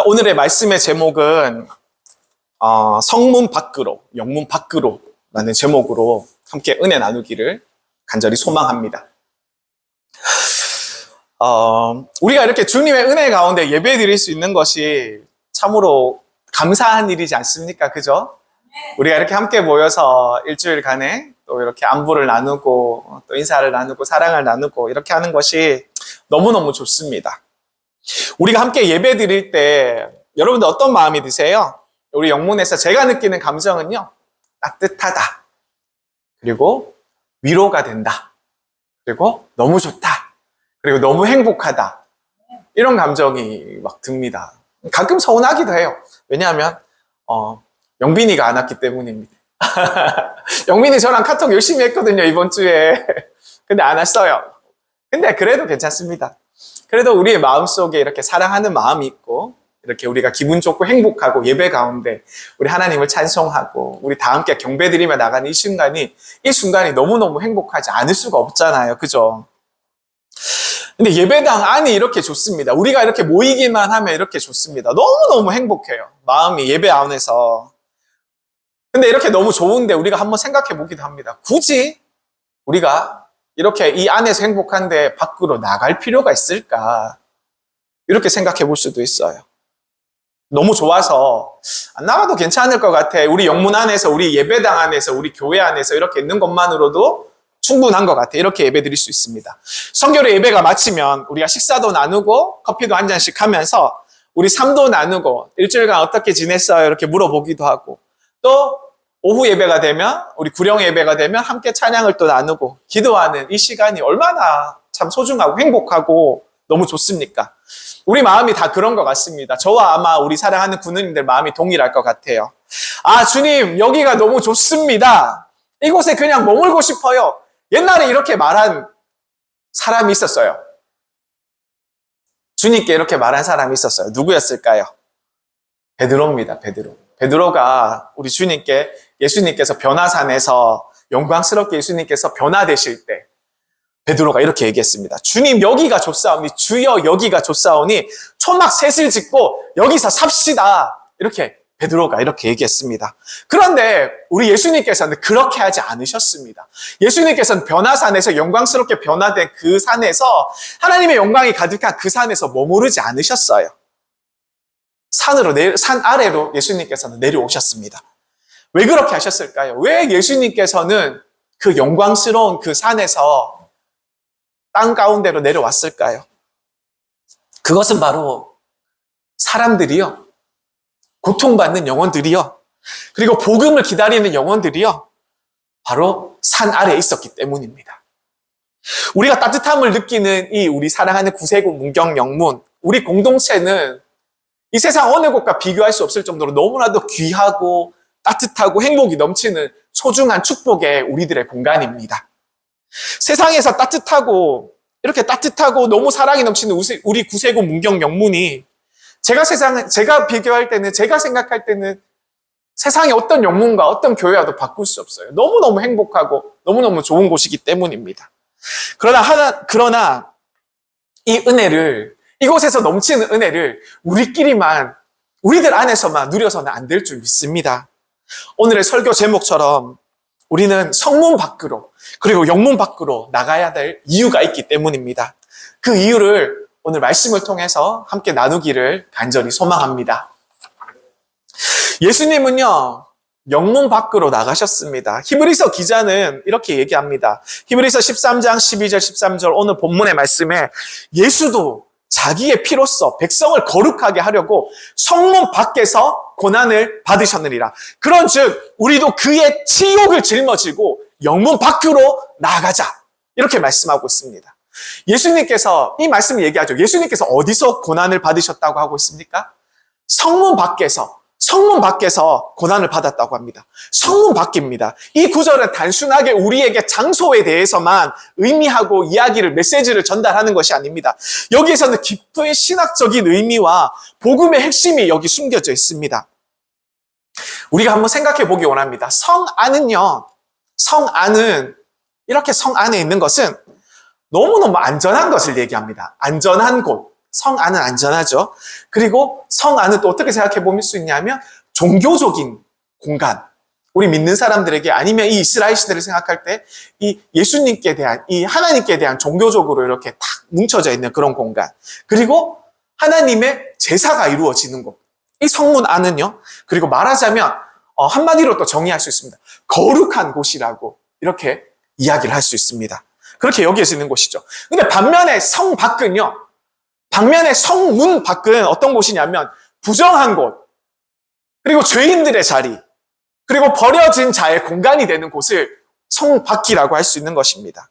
오늘의 말씀의 제목은 성문 밖으로, 영문 밖으로 라는 제목으로 함께 은혜 나누기를 간절히 소망합니다. 우리가 이렇게 주님의 은혜 가운데 예배 드릴 수 있는 것이 참으로 감사한 일이지 않습니까? 그죠? 우리가 이렇게 함께 모여서 일주일간에 또 이렇게 안부를 나누고 또 인사를 나누고 사랑을 나누고 이렇게 하는 것이 너무너무 좋습니다. 우리가 함께 예배 드릴 때 여러분들 어떤 마음이 드세요? 우리 영문에서 제가 느끼는 감정은요, 따뜻하다, 그리고 위로가 된다, 그리고 너무 좋다, 그리고 너무 행복하다, 이런 감정이 막 듭니다. 가끔 서운하기도 해요. 왜냐하면 영빈이가 안 왔기 때문입니다. 영빈이 저랑 카톡 열심히 했거든요, 이번 주에. 근데 안 왔어요. 근데 그래도 괜찮습니다. 그래도 우리의 마음속에 이렇게 사랑하는 마음이 있고, 이렇게 우리가 기분 좋고 행복하고 예배 가운데 우리 하나님을 찬송하고 우리 다 함께 경배드리며 나가는 이 순간이 너무너무 행복하지 않을 수가 없잖아요. 그죠? 근데 예배당 안이 이렇게 좋습니다. 우리가 이렇게 모이기만 하면 이렇게 좋습니다. 너무너무 행복해요. 마음이 예배 안에서. 근데 이렇게 너무 좋은데 우리가 한번 생각해 보기도 합니다. 굳이 우리가 이렇게 이 안에서 행복한데 밖으로 나갈 필요가 있을까? 이렇게 생각해 볼 수도 있어요. 너무 좋아서 안 나가도 괜찮을 것 같아. 우리 영문 안에서, 우리 예배당 안에서, 우리 교회 안에서 이렇게 있는 것만으로도 충분한 것 같아. 이렇게 예배 드릴 수 있습니다. 성결의 예배가 마치면 우리가 식사도 나누고 커피도 한 잔씩 하면서 우리 삶도 나누고 일주일간 어떻게 지냈어요? 이렇게 물어보기도 하고, 또 오후 예배가 되면, 우리 구령 예배가 되면 함께 찬양을 또 나누고 기도하는 이 시간이 얼마나 참 소중하고 행복하고 너무 좋습니까? 우리 마음이 다 그런 것 같습니다. 저와 아마 우리 사랑하는 군우님들 마음이 동일할 것 같아요. 아, 주님, 여기가 너무 좋습니다. 이곳에 그냥 머물고 싶어요. 옛날에 이렇게 말한 사람이 있었어요. 주님께 이렇게 말한 사람이 있었어요. 누구였을까요? 베드로입니다. 베드로가 우리 주님께, 예수님께서 변화산에서 영광스럽게 예수님께서 변화되실 때 베드로가 이렇게 얘기했습니다. 주님, 여기가 좋사오니, 주여 여기가 좋사오니 초막 셋을 짓고 여기서 삽시다. 이렇게 베드로가 이렇게 얘기했습니다. 그런데 우리 예수님께서는 그렇게 하지 않으셨습니다. 예수님께서는 변화산에서 영광스럽게 변화된 그 산에서, 하나님의 영광이 가득한 그 산에서 머무르지 않으셨어요. 산 아래로 예수님께서는 내려오셨습니다. 왜 그렇게 하셨을까요? 왜 예수님께서는 그 영광스러운 그 산에서 땅 가운데로 내려왔을까요? 그것은 바로 사람들이요, 고통받는 영혼들이요, 그리고 복음을 기다리는 영혼들이요, 바로 산 아래에 있었기 때문입니다. 우리가 따뜻함을 느끼는 이 우리 사랑하는 구세군 문경 영문, 우리 공동체는 이 세상 어느 곳과 비교할 수 없을 정도로 너무나도 귀하고 따뜻하고 행복이 넘치는 소중한 축복의 우리들의 공간입니다. 세상에서 이렇게 따뜻하고 너무 사랑이 넘치는 우리 구세군 문경 영문이 제가 비교할 때는, 제가 생각할 때는 세상의 어떤 영문과 어떤 교회와도 바꿀 수 없어요. 너무너무 행복하고 너무너무 좋은 곳이기 때문입니다. 그러나 이 은혜를, 이곳에서 넘치는 은혜를 우리들 안에서만 누려서는 안 될 줄 믿습니다. 오늘의 설교 제목처럼 우리는 성문 밖으로, 그리고 영문 밖으로 나가야 될 이유가 있기 때문입니다. 그 이유를 오늘 말씀을 통해서 함께 나누기를 간절히 소망합니다. 예수님은요, 영문 밖으로 나가셨습니다. 히브리서 기자는 이렇게 얘기합니다. 히브리서 13장 12절 13절 오늘 본문의 말씀에 예수도 자기의 피로써 백성을 거룩하게 하려고 성문 밖에서 고난을 받으셨느니라. 그런즉 우리도 그의 치욕을 짊어지고 영문 밖으로 나가자. 이렇게 말씀하고 있습니다. 예수님께서 이 말씀을 얘기하죠. 예수님께서 어디서 고난을 받으셨다고 하고 있습니까? 성문 밖에서 고난을 받았다고 합니다. 성문 밖입니다. 이 구절은 단순하게 우리에게 장소에 대해서만 의미하고 메시지를 전달하는 것이 아닙니다. 여기에서는 깊은 신학적인 의미와 복음의 핵심이 여기 숨겨져 있습니다. 우리가 한번 생각해 보기 원합니다. 성 안은 이렇게 성 안에 있는 것은 너무너무 안전한 것을 얘기합니다. 안전한 곳, 성 안은 안전하죠. 그리고 성 안은 또 어떻게 생각해 볼 수 있냐면 종교적인 공간. 우리 믿는 사람들에게 아니면 이 이스라엘 시대를 생각할 때 이 예수님께 대한, 이 하나님께 대한 종교적으로 이렇게 탁 뭉쳐져 있는 그런 공간. 그리고 하나님의 제사가 이루어지는 곳. 이 성문 안은요. 그리고 말하자면 한마디로 또 정의할 수 있습니다. 거룩한 곳이라고 이렇게 이야기를 할 수 있습니다. 그렇게 여겨지는 곳이죠. 근데 반면에 성 밖은요. 반면에 성문 밖은 어떤 곳이냐면 부정한 곳, 그리고 죄인들의 자리, 그리고 버려진 자의 공간이 되는 곳을 성 밖이라고 할 수 있는 것입니다.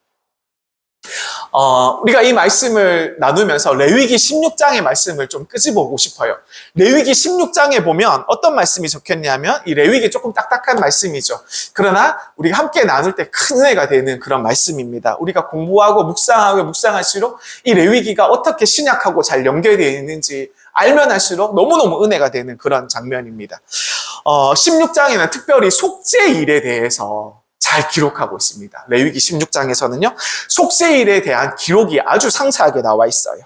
우리가 이 말씀을 나누면서 레위기 16장의 말씀을 좀 끄집어보고 싶어요. 레위기 16장에 보면 어떤 말씀이 적혔냐면 이 레위기 조금 딱딱한 말씀이죠. 그러나 우리가 함께 나눌 때 큰 은혜가 되는 그런 말씀입니다. 우리가 공부하고 묵상하고 묵상할수록 이 레위기가 어떻게 신약하고 잘 연결되어 있는지 알면 할수록 너무너무 은혜가 되는 그런 장면입니다. 16장에는 특별히 속죄일에 대해서 잘 기록하고 있습니다. 레위기 16장에서는요, 속죄일에 대한 기록이 아주 상세하게 나와 있어요.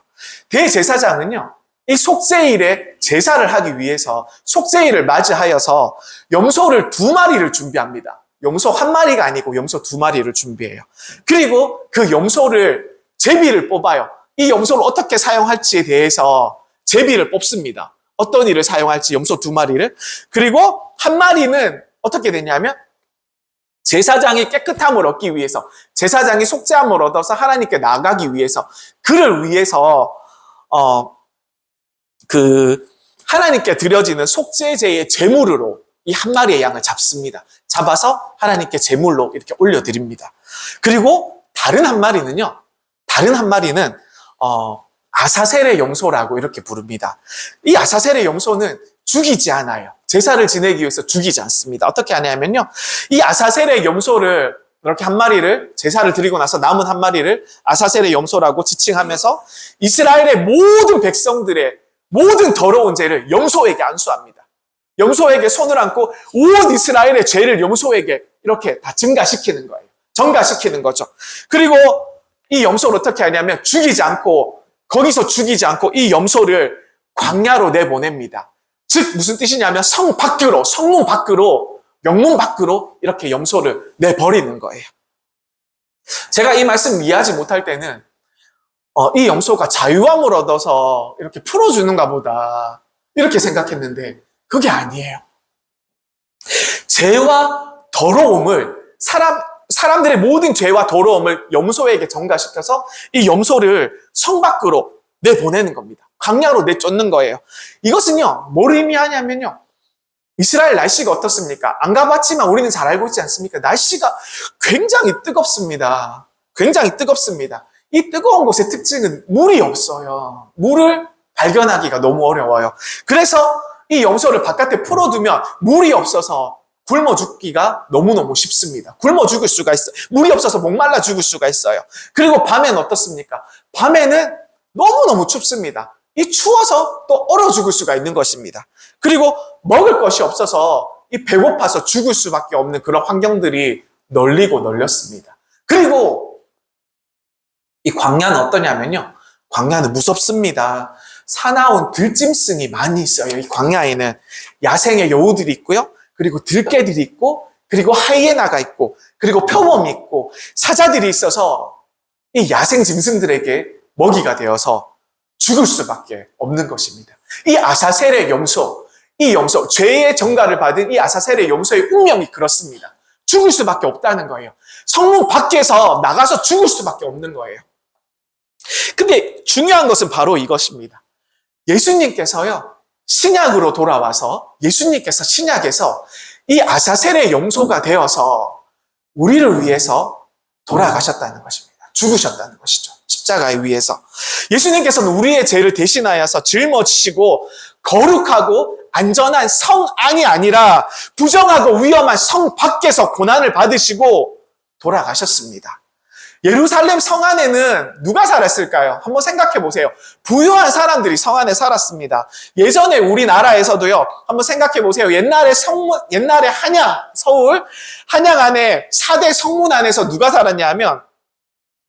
대제사장은요, 이 속죄일에 제사를 하기 위해서 속죄일을 맞이하여서 염소를 2마리를 준비합니다. 염소 1마리가 아니고 염소 2마리를 준비해요. 그리고 그 염소를 제비를 뽑아요. 이 염소를 어떻게 사용할지에 대해서 제비를 뽑습니다. 어떤 일을 사용할지 염소 2마리를. 그리고 1마리는 어떻게 되냐면 제사장이 깨끗함을 얻기 위해서, 제사장이 속죄함을 얻어서 하나님께 나가기 위해서, 그를 위해서 하나님께 드려지는 속죄제의 제물으로 이 1마리의 양을 잡습니다. 잡아서 하나님께 제물로 이렇게 올려드립니다. 그리고 다른 한 마리는 아사셀의 염소라고 이렇게 부릅니다. 이 아사셀의 염소는 죽이지 않아요. 제사를 지내기 위해서 죽이지 않습니다. 어떻게 하냐면요, 이 아사셀의 염소를 이렇게 1마리를 제사를 드리고 나서 남은 1마리를 아사셀의 염소라고 지칭하면서 이스라엘의 모든 백성들의 모든 더러운 죄를 염소에게 안수합니다. 염소에게 손을 얹고 온 이스라엘의 죄를 염소에게 이렇게 다 증가시키는 거예요. 전가시키는 거죠. 그리고 이 염소를 어떻게 하냐면 거기서 죽이지 않고 이 염소를 광야로 내보냅니다. 즉 무슨 뜻이냐면 성문 밖으로, 명문 밖으로 이렇게 염소를 내버리는 거예요. 제가 이 말씀 이해하지 못할 때는 이 염소가 자유함을 얻어서 이렇게 풀어주는가 보다 이렇게 생각했는데 그게 아니에요. 죄와 더러움을 사람들의 모든 죄와 더러움을 염소에게 전가시켜서 이 염소를 성 밖으로 내보내는 겁니다. 광야로 내쫓는 거예요. 이것은요, 뭘 의미하냐면요, 이스라엘 날씨가 어떻습니까? 안 가봤지만 우리는 잘 알고 있지 않습니까? 날씨가 굉장히 뜨겁습니다. 굉장히 뜨겁습니다. 이 뜨거운 곳의 특징은 물이 없어요. 물을 발견하기가 너무 어려워요. 그래서 이 염소를 바깥에 풀어두면 물이 없어서 굶어 죽기가 너무너무 쉽습니다. 굶어 죽을 수가 있어요. 물이 없어서 목말라 죽을 수가 있어요. 그리고 밤에는 어떻습니까? 밤에는 너무너무 춥습니다. 이 추워서 또 얼어 죽을 수가 있는 것입니다. 그리고 먹을 것이 없어서 이 배고파서 죽을 수밖에 없는 그런 환경들이 널리고 널렸습니다. 그리고 이 광야는 어떠냐면요, 광야는 무섭습니다. 사나운 들짐승이 많이 있어요. 이 광야에는 야생의 여우들이 있고요, 그리고 들개들이 있고, 그리고 하이에나가 있고, 그리고 표범이 있고, 사자들이 있어서 이 야생 짐승들에게 먹이가 되어서 죽을 수밖에 없는 것입니다. 이 아사셀의 염소, 죄의 전가를 받은 이 아사셀의 염소의 운명이 그렇습니다. 죽을 수밖에 없다는 거예요. 성문 밖에서 나가서 죽을 수밖에 없는 거예요. 근데 중요한 것은 바로 이것입니다. 예수님께서요, 신약으로 돌아와서 예수님께서 신약에서 이 아사셀의 염소가 되어서 우리를 위해서 돌아가셨다는 것입니다. 죽으셨다는 것이죠. 십자가에 위해서. 예수님께서는 우리의 죄를 대신하여서 짊어지시고 거룩하고 안전한 성 안이 아니라 부정하고 위험한 성 밖에서 고난을 받으시고 돌아가셨습니다. 예루살렘 성 안에는 누가 살았을까요? 한번 생각해 보세요. 부유한 사람들이 성 안에 살았습니다. 예전에 우리나라에서도요, 한번 생각해 보세요. 옛날에 서울, 한양 안에 4대 성문 안에서 누가 살았냐 하면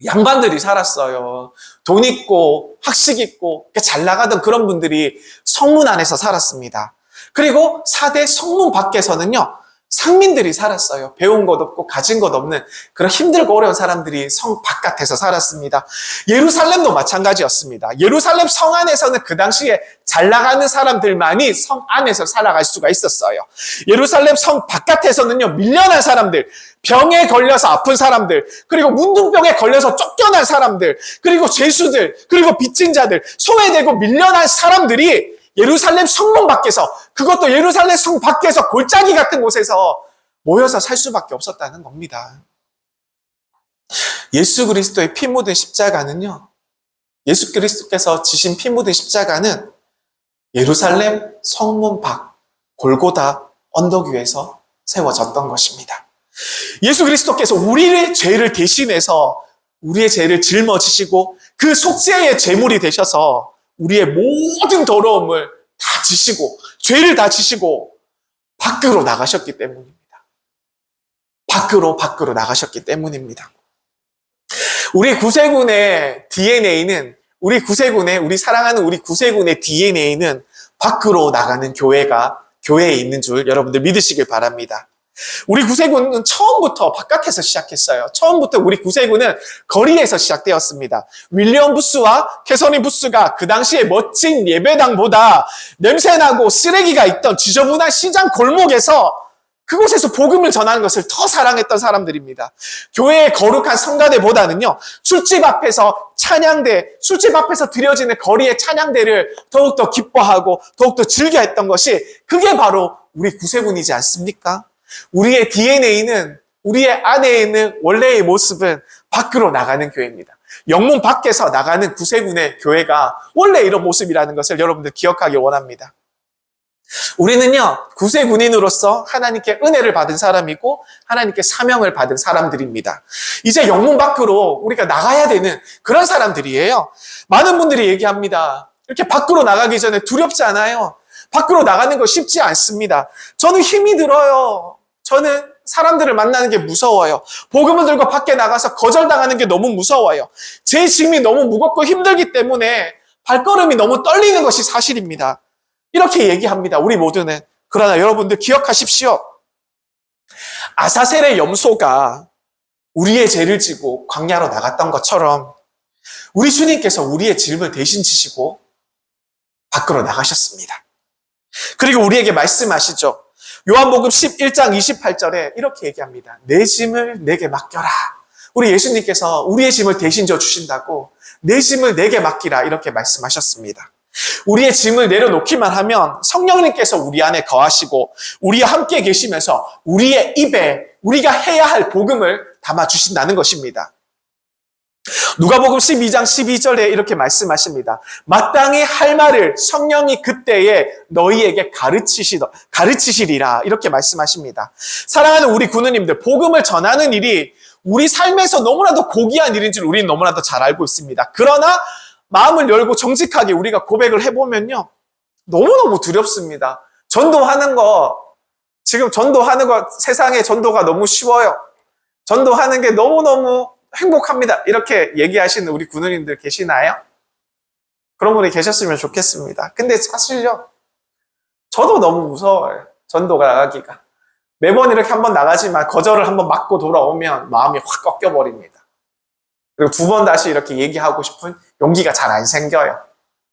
양반들이 살았어요. 돈 있고 학식 있고 잘 나가던 그런 분들이 성문 안에서 살았습니다. 그리고 4대 성문 밖에서는요, 상민들이 살았어요. 배운 것 없고 가진 것 없는 그런 힘들고 어려운 사람들이 성 바깥에서 살았습니다. 예루살렘도 마찬가지였습니다. 예루살렘 성 안에서는 그 당시에 잘 나가는 사람들만이 성 안에서 살아갈 수가 있었어요. 예루살렘 성 바깥에서는요, 밀려난 사람들, 병에 걸려서 아픈 사람들, 그리고 문둥병에 걸려서 쫓겨난 사람들, 그리고 죄수들, 그리고 빚진 자들, 소외되고 밀려난 사람들이 예루살렘 성문 밖에서, 그것도 예루살렘 성 밖에서 골짜기 같은 곳에서 모여서 살 수밖에 없었다는 겁니다. 예수 그리스도의 피 묻은 십자가는요, 예수 그리스도께서 지신 피 묻은 십자가는 예루살렘 성문 밖 골고다 언덕 위에서 세워졌던 것입니다. 예수 그리스도께서 우리의 죄를 대신해서 우리의 죄를 짊어지시고 그 속죄의 제물이 되셔서 우리의 모든 더러움을 다 지시고 죄를 다 지시고 밖으로 나가셨기 때문입니다. 밖으로 나가셨기 때문입니다. 우리 구세군의 DNA는 우리 사랑하는 우리 구세군의 DNA는 밖으로 나가는 교회에 있는 줄 여러분들 믿으시길 바랍니다. 우리 구세군은 처음부터 바깥에서 시작했어요. 처음부터 우리 구세군은 거리에서 시작되었습니다. 윌리엄 부스와 캐서린 부스가 그 당시에 멋진 예배당보다 냄새나고 쓰레기가 있던 지저분한 시장 골목에서 그곳에서 복음을 전하는 것을 더 사랑했던 사람들입니다. 교회의 거룩한 성가대보다는요, 술집 앞에서 드려지는 거리의 찬양대를 더욱더 기뻐하고 더욱더 즐겨했던 것이 그게 바로 우리 구세군이지 않습니까? 우리의 DNA는, 우리의 안에 있는 원래의 모습은 밖으로 나가는 교회입니다. 영문 밖에서 나가는 구세군의 교회가 원래 이런 모습이라는 것을 여러분들 기억하기 원합니다. 우리는요, 구세군인으로서 하나님께 은혜를 받은 사람이고 하나님께 사명을 받은 사람들입니다. 이제 영문 밖으로 우리가 나가야 되는 그런 사람들이에요. 많은 분들이 얘기합니다. 이렇게 밖으로 나가기 전에 두렵지 않아요? 밖으로 나가는 거 쉽지 않습니다. 저는 힘이 들어요. 저는 사람들을 만나는 게 무서워요. 복음을 들고 밖에 나가서 거절당하는 게 너무 무서워요. 제 짐이 너무 무겁고 힘들기 때문에 발걸음이 너무 떨리는 것이 사실입니다. 이렇게 얘기합니다. 우리 모두는. 그러나 여러분들 기억하십시오. 아사셀의 염소가 우리의 죄를 지고 광야로 나갔던 것처럼 우리 주님께서 우리의 짐을 대신 지시고 밖으로 나가셨습니다. 그리고 우리에게 말씀하시죠. 요한복음 11장 28절에 이렇게 얘기합니다. 내 짐을 내게 맡겨라. 우리 예수님께서 우리의 짐을 대신 져 주신다고 내 짐을 내게 맡기라 이렇게 말씀하셨습니다. 우리의 짐을 내려놓기만 하면 성령님께서 우리 안에 거하시고 우리와 함께 계시면서 우리의 입에 우리가 해야 할 복음을 담아주신다는 것입니다. 누가복음 12장 12절에 이렇게 말씀하십니다. 마땅히 할 말을 성령이 그때에 너희에게 가르치시리라 이렇게 말씀하십니다. 사랑하는 우리 군우님들, 복음을 전하는 일이 우리 삶에서 너무나도 고귀한 일인 줄 우리는 너무나도 잘 알고 있습니다. 그러나 마음을 열고 정직하게 우리가 고백을 해보면요, 너무너무 두렵습니다. 지금 전도하는 거 세상에 전도가 너무 쉬워요. 전도하는 게 너무너무 행복합니다. 이렇게 얘기하시는 우리 군우님들 계시나요? 그런 분이 계셨으면 좋겠습니다. 근데 사실요, 저도 너무 무서워요. 전도가 나가기가. 매번 이렇게 한번 나가지만 거절을 한번 맞고 돌아오면 마음이 확 꺾여버립니다. 그리고 두 번 다시 이렇게 얘기하고 싶은 용기가 잘 안 생겨요.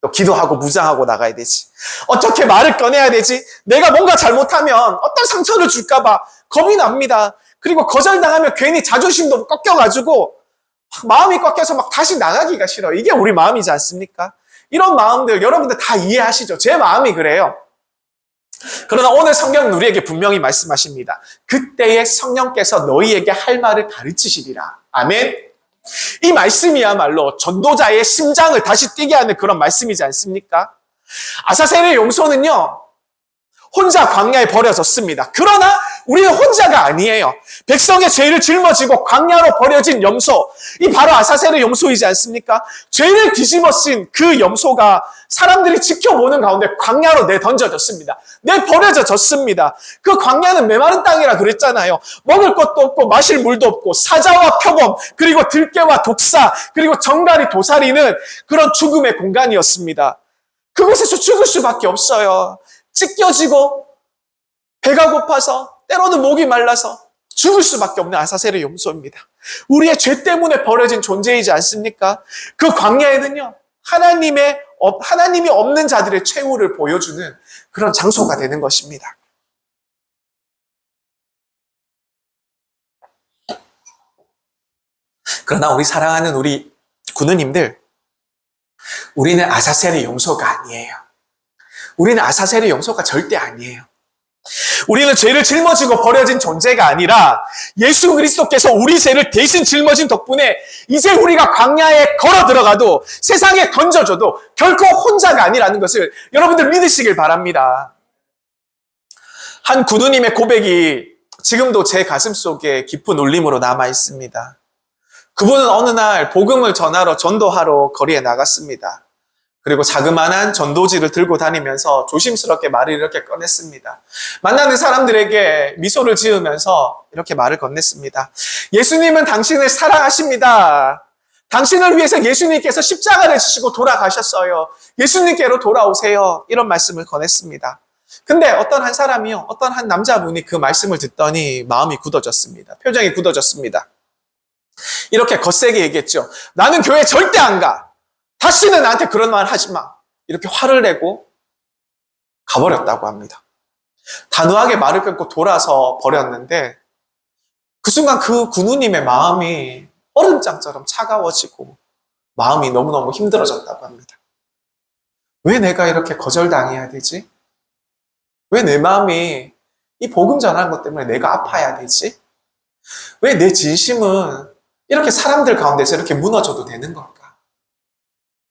또 기도하고 무장하고 나가야 되지. 어떻게 말을 꺼내야 되지? 내가 뭔가 잘못하면 어떤 상처를 줄까봐 겁이 납니다. 그리고 거절당하면 괜히 자존심도 꺾여가지고 마음이 꺾여서 막 다시 나가기가 싫어요. 이게 우리 마음이지 않습니까? 이런 마음들 여러분들 다 이해하시죠? 제 마음이 그래요. 그러나 오늘 성경은 우리에게 분명히 말씀하십니다. 그때에 성령께서 너희에게 할 말을 가르치시리라. 아멘. 이 말씀이야말로 전도자의 심장을 다시 뛰게 하는 그런 말씀이지 않습니까? 아사셀의 용소는요, 혼자 광야에 버려졌습니다. 그러나 우리는 혼자가 아니에요. 백성의 죄를 짊어지고 광야로 버려진 염소, 이 바로 아사셀의 염소이지 않습니까? 죄를 뒤집어쓴 그 염소가 사람들이 지켜보는 가운데 광야로 내던져졌습니다. 내버려졌습니다. 그 광야는 메마른 땅이라 그랬잖아요. 먹을 것도 없고 마실 물도 없고 사자와 표범, 그리고 들깨와 독사, 그리고 정갈이 도사리는 그런 죽음의 공간이었습니다. 그곳에서 죽을 수밖에 없어요. 찢겨지고 배가 고파서 때로는 목이 말라서 죽을 수밖에 없는 아사셀의 염소입니다. 우리의 죄 때문에 버려진 존재이지 않습니까? 그 광야에는요, 하나님이 없는 자들의 최후를 보여주는 그런 장소가 되는 것입니다. 그러나 우리 사랑하는 우리 군우님들, 우리는 아사셀의 염소가 아니에요. 우리는 아사셀의 염소가 절대 아니에요. 우리는 죄를 짊어지고 버려진 존재가 아니라 예수 그리스도께서 우리 죄를 대신 짊어진 덕분에 이제 우리가 광야에 걸어 들어가도 세상에 던져줘도 결코 혼자가 아니라는 것을 여러분들 믿으시길 바랍니다. 한 군우님의 고백이 지금도 제 가슴 속에 깊은 울림으로 남아 있습니다. 그분은 어느 날 복음을 전하러 전도하러 거리에 나갔습니다. 그리고 자그마한 전도지를 들고 다니면서 조심스럽게 말을 이렇게 꺼냈습니다. 만나는 사람들에게 미소를 지으면서 이렇게 말을 건넸습니다. 예수님은 당신을 사랑하십니다. 당신을 위해서 예수님께서 십자가를 지시고 돌아가셨어요. 예수님께로 돌아오세요. 이런 말씀을 권했습니다. 근데 어떤 한 사람이요, 어떤 한 남자분이 그 말씀을 듣더니 마음이 굳어졌습니다. 표정이 굳어졌습니다. 이렇게 거세게 얘기했죠. 나는 교회 절대 안 가. 다시는 나한테 그런 말 하지 마. 이렇게 화를 내고 가버렸다고 합니다. 단호하게 말을 끊고 돌아서 버렸는데 그 순간 그 군우님의 마음이 얼음장처럼 차가워지고 마음이 너무너무 힘들어졌다고 합니다. 왜 내가 이렇게 거절당해야 되지? 왜 내 마음이 이 복음 전하는 것 때문에 내가 아파야 되지? 왜 내 진심은 이렇게 사람들 가운데서 이렇게 무너져도 되는 걸까?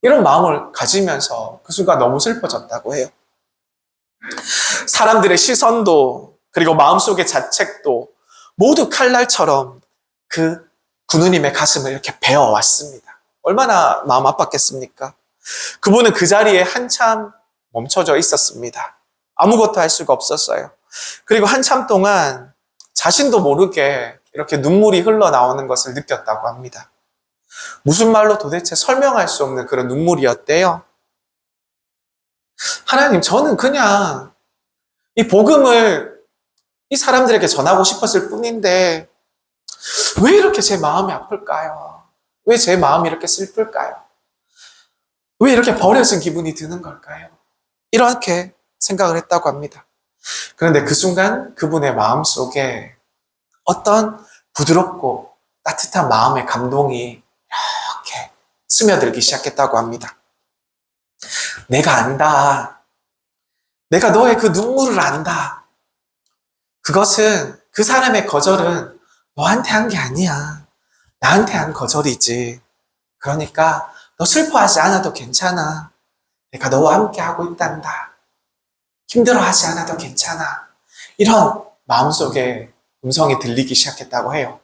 이런 마음을 가지면서 그 순간 너무 슬퍼졌다고 해요. 사람들의 시선도 그리고 마음속의 자책도 모두 칼날처럼 그 군우님의 가슴을 이렇게 베어왔습니다. 얼마나 마음 아팠겠습니까? 그분은 그 자리에 한참 멈춰져 있었습니다. 아무것도 할 수가 없었어요. 그리고 한참 동안 자신도 모르게 이렇게 눈물이 흘러나오는 것을 느꼈다고 합니다. 무슨 말로 도대체 설명할 수 없는 그런 눈물이었대요. 하나님, 저는 그냥 이 복음을 이 사람들에게 전하고 싶었을 뿐인데 왜 이렇게 제 마음이 아플까요? 왜 제 마음이 이렇게 슬플까요? 왜 이렇게 버려진 기분이 드는 걸까요? 이렇게 생각을 했다고 합니다. 그런데 그 순간 그분의 마음속에 어떤 부드럽고 따뜻한 마음의 감동이 이렇게 스며들기 시작했다고 합니다. 내가 안다. 내가 너의 그 눈물을 안다. 그것은, 그 사람의 거절은 너한테 한 게 아니야. 나한테 한 거절이지. 그러니까 너 슬퍼하지 않아도 괜찮아. 내가 너와 함께 하고 있단다. 힘들어하지 않아도 괜찮아. 이런 마음속에 음성이 들리기 시작했다고 해요.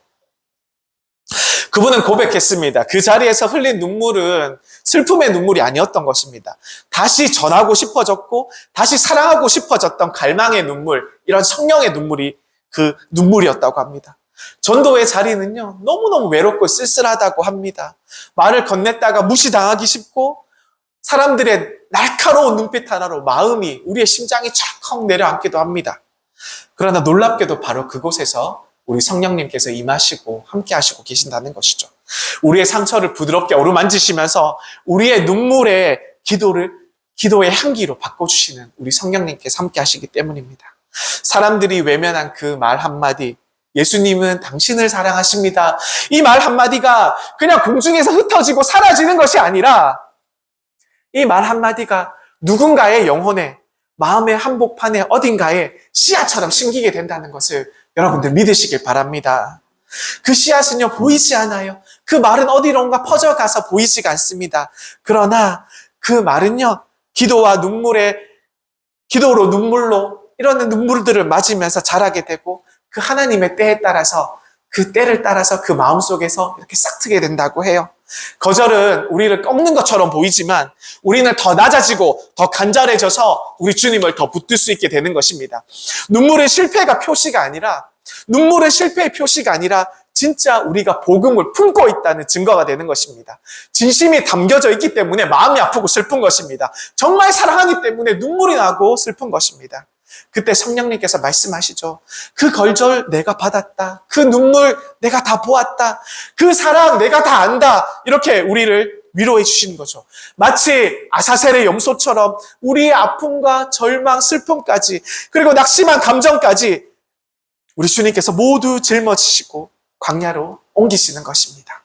그분은 고백했습니다. 그 자리에서 흘린 눈물은 슬픔의 눈물이 아니었던 것입니다. 다시 전하고 싶어졌고 다시 사랑하고 싶어졌던 갈망의 눈물, 이런 성령의 눈물이 그 눈물이었다고 합니다. 전도의 자리는요, 너무너무 외롭고 쓸쓸하다고 합니다. 말을 건넸다가 무시당하기 쉽고 사람들의 날카로운 눈빛 하나로 마음이, 우리의 심장이 철컥 내려앉기도 합니다. 그러나 놀랍게도 바로 그곳에서 우리 성령님께서 임하시고 함께 하시고 계신다는 것이죠. 우리의 상처를 부드럽게 어루만지시면서 우리의 눈물의 기도의 향기로 바꿔주시는 우리 성령님께서 함께 하시기 때문입니다. 사람들이 외면한 그 말 한마디, 예수님은 당신을 사랑하십니다. 이 말 한마디가 그냥 공중에서 흩어지고 사라지는 것이 아니라 이 말 한마디가 누군가의 영혼에, 마음의 한복판에 어딘가에 씨앗처럼 심기게 된다는 것을 여러분들 믿으시길 바랍니다. 그 씨앗은요, 보이지 않아요. 그 말은 어디론가 퍼져가서 보이지가 않습니다. 그러나 그 말은요, 기도로 눈물로 이런 눈물들을 맞으면서 자라게 되고 그 하나님의 때에 따라서 그 때를 따라서 그 마음속에서 이렇게 싹트게 된다고 해요. 거절은 우리를 꺾는 것처럼 보이지만 우리는 더 낮아지고 더 간절해져서 우리 주님을 더 붙들 수 있게 되는 것입니다. 눈물은 실패가 표시가 아니라 눈물은 실패의 표시가 아니라 진짜 우리가 복음을 품고 있다는 증거가 되는 것입니다. 진심이 담겨져 있기 때문에 마음이 아프고 슬픈 것입니다. 정말 사랑하기 때문에 눈물이 나고 슬픈 것입니다. 그때 성령님께서 말씀하시죠. 그 걸절 내가 받았다. 그 눈물 내가 다 보았다. 그 사랑 내가 다 안다. 이렇게 우리를 위로해 주시는 거죠. 마치 아사셀의 염소처럼 우리의 아픔과 절망, 슬픔까지 그리고 낙심한 감정까지 우리 주님께서 모두 짊어지시고 광야로 옮기시는 것입니다.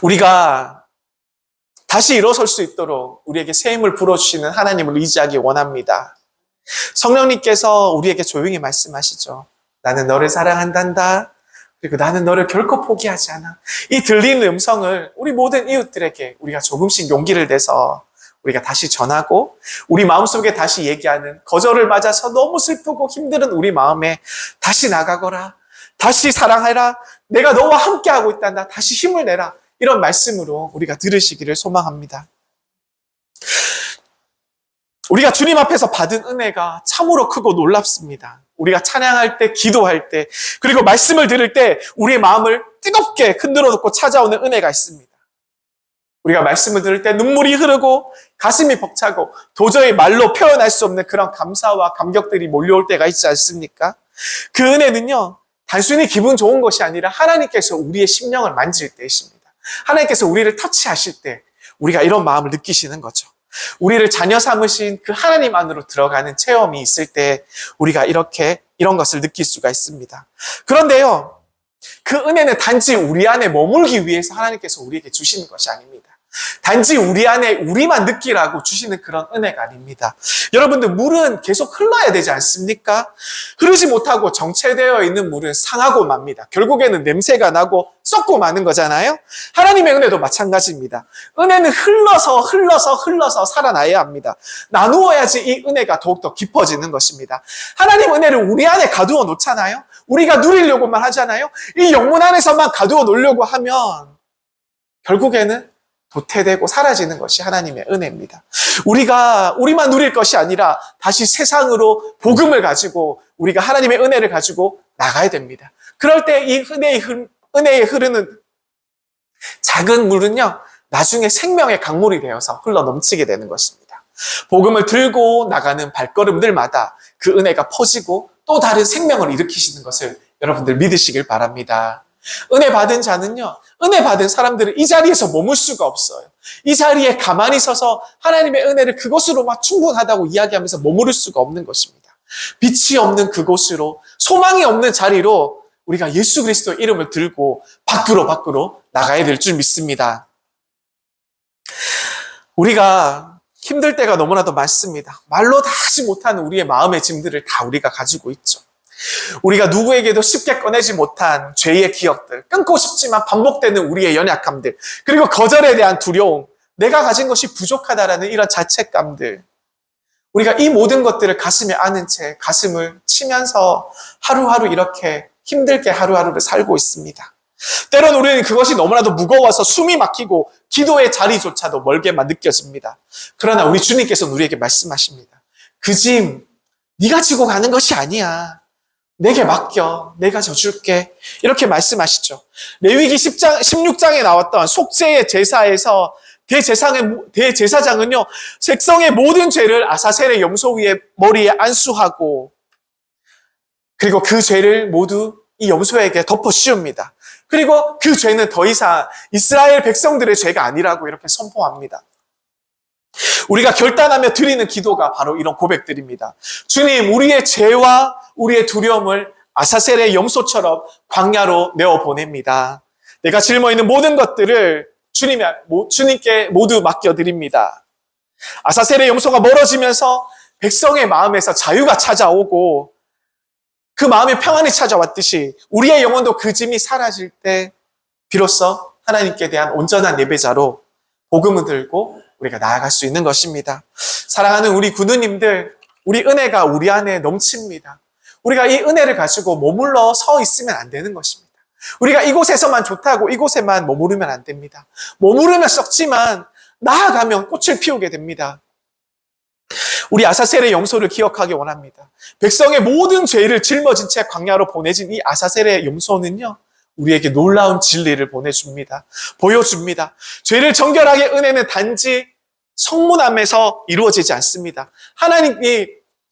우리가 다시 일어설 수 있도록 우리에게 새 힘을 불어주시는 하나님을 의지하기 원합니다. 성령님께서 우리에게 조용히 말씀하시죠. 나는 너를 사랑한단다. 그리고 나는 너를 결코 포기하지 않아. 이 들리는 음성을 우리 모든 이웃들에게 우리가 조금씩 용기를 내서 우리가 다시 전하고 우리 마음속에 다시 얘기하는 거절을 맞아서 너무 슬프고 힘든 우리 마음에 다시 나가거라. 다시 사랑해라. 내가 너와 함께하고 있단다. 다시 힘을 내라. 이런 말씀으로 우리가 들으시기를 소망합니다. 우리가 주님 앞에서 받은 은혜가 참으로 크고 놀랍습니다. 우리가 찬양할 때, 기도할 때, 그리고 말씀을 들을 때 우리의 마음을 뜨겁게 흔들어 놓고 찾아오는 은혜가 있습니다. 우리가 말씀을 들을 때 눈물이 흐르고 가슴이 벅차고 도저히 말로 표현할 수 없는 그런 감사와 감격들이 몰려올 때가 있지 않습니까? 그 은혜는요, 단순히 기분 좋은 것이 아니라 하나님께서 우리의 심령을 만질 때이십니다. 하나님께서 우리를 터치하실 때 우리가 이런 마음을 느끼시는 거죠. 우리를 자녀 삼으신 그 하나님 안으로 들어가는 체험이 있을 때 우리가 이런 것을 느낄 수가 있습니다. 그런데요, 그 은혜는 단지 우리 안에 머물기 위해서 하나님께서 우리에게 주시는 것이 아닙니다. 단지 우리 안에 우리만 느끼라고 주시는 그런 은혜가 아닙니다. 여러분들, 물은 계속 흘러야 되지 않습니까? 흐르지 못하고 정체되어 있는 물은 상하고 맙니다. 결국에는 냄새가 나고 썩고 마는 거잖아요. 하나님의 은혜도 마찬가지입니다. 은혜는 흘러서 살아나야 합니다. 나누어야지 이 은혜가 더욱더 깊어지는 것입니다. 하나님 은혜를 우리 안에 가두어 놓잖아요. 우리가 누리려고만 하잖아요. 이 영문 안에서만 가두어 놓으려고 하면 결국에는 도태되고 사라지는 것이 하나님의 은혜입니다. 우리만 누릴 것이 아니라 다시 세상으로 복음을 가지고 우리가 하나님의 은혜를 가지고 나가야 됩니다. 그럴 때 이 은혜에 흐르는 작은 물은요, 나중에 생명의 강물이 되어서 흘러 넘치게 되는 것입니다. 복음을 들고 나가는 발걸음들마다 그 은혜가 퍼지고 또 다른 생명을 일으키시는 것을 여러분들 믿으시길 바랍니다. 은혜 받은 자는요, 은혜 받은 사람들은 이 자리에서 머물 수가 없어요. 이 자리에 가만히 서서 하나님의 은혜를 그것으로만 충분하다고 이야기하면서 머무를 수가 없는 것입니다. 빛이 없는 그곳으로, 소망이 없는 자리로 우리가 예수 그리스도의 이름을 들고 밖으로 나가야 될 줄 믿습니다. 우리가 힘들 때가 너무나도 많습니다. 말로 다 하지 못하는 우리의 마음의 짐들을 다 우리가 가지고 있죠. 우리가 누구에게도 쉽게 꺼내지 못한 죄의 기억들, 끊고 싶지만 반복되는 우리의 연약함들, 그리고 거절에 대한 두려움, 내가 가진 것이 부족하다라는 이런 자책감들, 우리가 이 모든 것들을 가슴에 안은 채 가슴을 치면서 하루하루 이렇게 힘들게 하루하루를 살고 있습니다. 때론 우리는 그것이 너무나도 무거워서 숨이 막히고 기도의 자리조차도 멀게만 느껴집니다. 그러나 우리 주님께서는 우리에게 말씀하십니다. 그 짐 네가 지고 가는 것이 아니야. 내게 맡겨. 내가 져줄게. 이렇게 말씀하시죠. 레위기 16장에 나왔던 속죄의 제사에서 대제사장은요, 백성의 모든 죄를 아사셀의 염소 위에 머리에 안수하고 그리고 그 죄를 모두 이 염소에게 덮어 씌웁니다. 그리고 그 죄는 더 이상 이스라엘 백성들의 죄가 아니라고 이렇게 선포합니다. 우리가 결단하며 드리는 기도가 바로 이런 고백들입니다. 주님, 우리의 죄와 우리의 두려움을 아사셀의 염소처럼 광야로 내어보냅니다. 내가 짊어 있는 모든 것들을 주님께 모두 맡겨드립니다. 아사셀의 염소가 멀어지면서 백성의 마음에서 자유가 찾아오고 그 마음의 평안이 찾아왔듯이 우리의 영혼도 그 짐이 사라질 때 비로소 하나님께 대한 온전한 예배자로 복음을 들고 우리가 나아갈 수 있는 것입니다. 사랑하는 우리 구누님들, 우리 은혜가 우리 안에 넘칩니다. 우리가 이 은혜를 가지고 머물러 서 있으면 안 되는 것입니다. 우리가 이곳에서만 좋다고 이곳에만 머무르면 안 됩니다. 머무르면 썩지만 나아가면 꽃을 피우게 됩니다. 우리 아사셀의 염소를 기억하기 원합니다. 백성의 모든 죄를 짊어진 채 광야로 보내진 이 아사셀의 염소는요, 우리에게 놀라운 진리를 보여줍니다. 죄를 정결하게 은혜는 단지 성문함에서 이루어지지 않습니다. 하나님이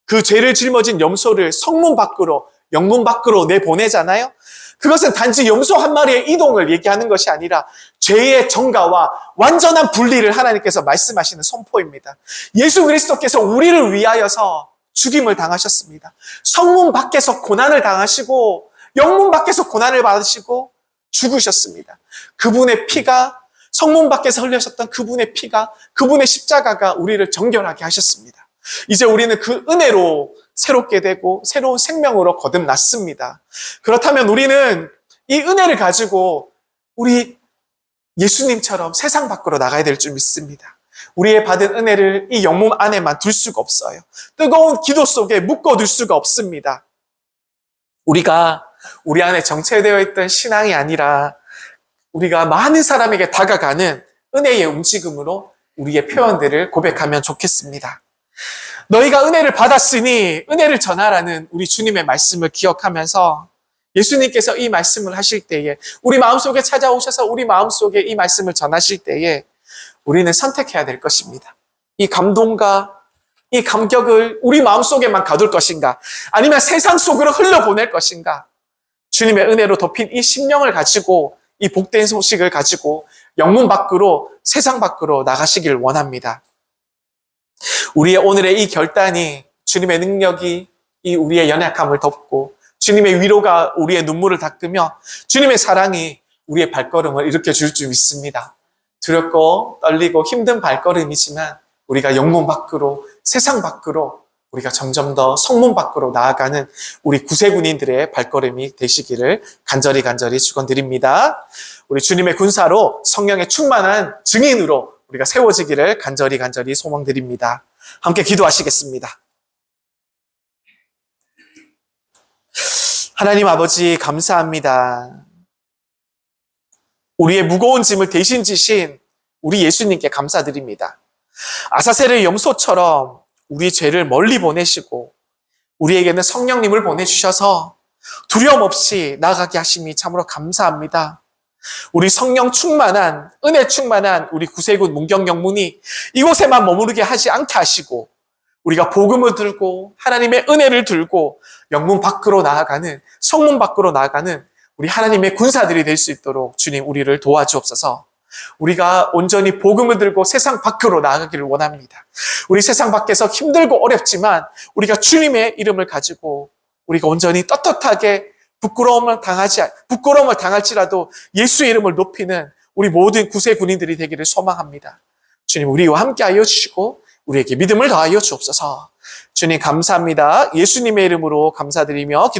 그 죄를 짊어진 염소를 성문 밖으로, 영문 밖으로 내보내잖아요. 그것은 단지 염소 한 마리의 이동을 얘기하는 것이 아니라 죄의 정가와 완전한 분리를 하나님께서 말씀하시는 선포입니다. 예수 그리스도께서 우리를 위하여서 죽임을 당하셨습니다. 성문 밖에서 고난을 당하시고 영문 밖에서 고난을 받으시고 죽으셨습니다. 그분의 피가, 성문 밖에서 흘려셨던 그분의 피가, 그분의 십자가가 우리를 정결하게 하셨습니다. 이제 우리는 그 은혜로 새롭게 되고 새로운 생명으로 거듭났습니다. 그렇다면 우리는 이 은혜를 가지고 우리 예수님처럼 세상 밖으로 나가야 될 줄 믿습니다. 우리의 받은 은혜를 이 영몸 안에만 둘 수가 없어요. 뜨거운 기도 속에 묶어둘 수가 없습니다. 우리가 우리 안에 정체되어 있던 신앙이 아니라 우리가 많은 사람에게 다가가는 은혜의 움직임으로 우리의 표현들을 고백하면 좋겠습니다. 너희가 은혜를 받았으니 은혜를 전하라는 우리 주님의 말씀을 기억하면서 예수님께서 이 말씀을 하실 때에, 우리 마음속에 찾아오셔서 우리 마음속에 이 말씀을 전하실 때에 우리는 선택해야 될 것입니다. 이 감동과 이 감격을 우리 마음속에만 가둘 것인가, 아니면 세상 속으로 흘려보낼 것인가. 주님의 은혜로 덮인 이 심령을 가지고, 이 복된 소식을 가지고 영문 밖으로, 세상 밖으로 나가시길 원합니다. 우리의 오늘의 이 결단이 주님의 능력이 이 우리의 연약함을 덮고 주님의 위로가 우리의 눈물을 닦으며 주님의 사랑이 우리의 발걸음을 일으켜 줄 줄 믿습니다. 두렵고 떨리고 힘든 발걸음이지만 우리가 영문 밖으로, 세상 밖으로, 우리가 점점 더 성문 밖으로 나아가는 우리 구세군인들의 발걸음이 되시기를 간절히 축원드립니다. 우리 주님의 군사로 성령의 충만한 증인으로 우리가 세워지기를 간절히 소망드립니다. 함께 기도하시겠습니다. 하나님 아버지 감사합니다. 우리의 무거운 짐을 대신 지신 우리 예수님께 감사드립니다. 아사셀의 염소처럼 우리 죄를 멀리 보내시고 우리에게는 성령님을 보내주셔서 두려움 없이 나아가게 하심이 참으로 감사합니다. 우리 성령 충만한, 은혜 충만한 우리 구세군 문경영문이 이곳에만 머무르게 하지 않게 하시고 우리가 복음을 들고 하나님의 은혜를 들고 영문 밖으로 나아가는, 성문 밖으로 나아가는 우리 하나님의 군사들이 될 수 있도록 주님 우리를 도와주옵소서. 우리가 온전히 복음을 들고 세상 밖으로 나아가기를 원합니다. 우리 세상 밖에서 힘들고 어렵지만 우리가 주님의 이름을 가지고 우리가 온전히 떳떳하게 부끄러움을 당할지라도 예수의 이름을 높이는 우리 모든 구세 군인들이 되기를 소망합니다. 주님 우리와 함께하여 주시고 우리에게 믿음을 더하여 주옵소서. 주님 감사합니다. 예수님의 이름으로 감사드리며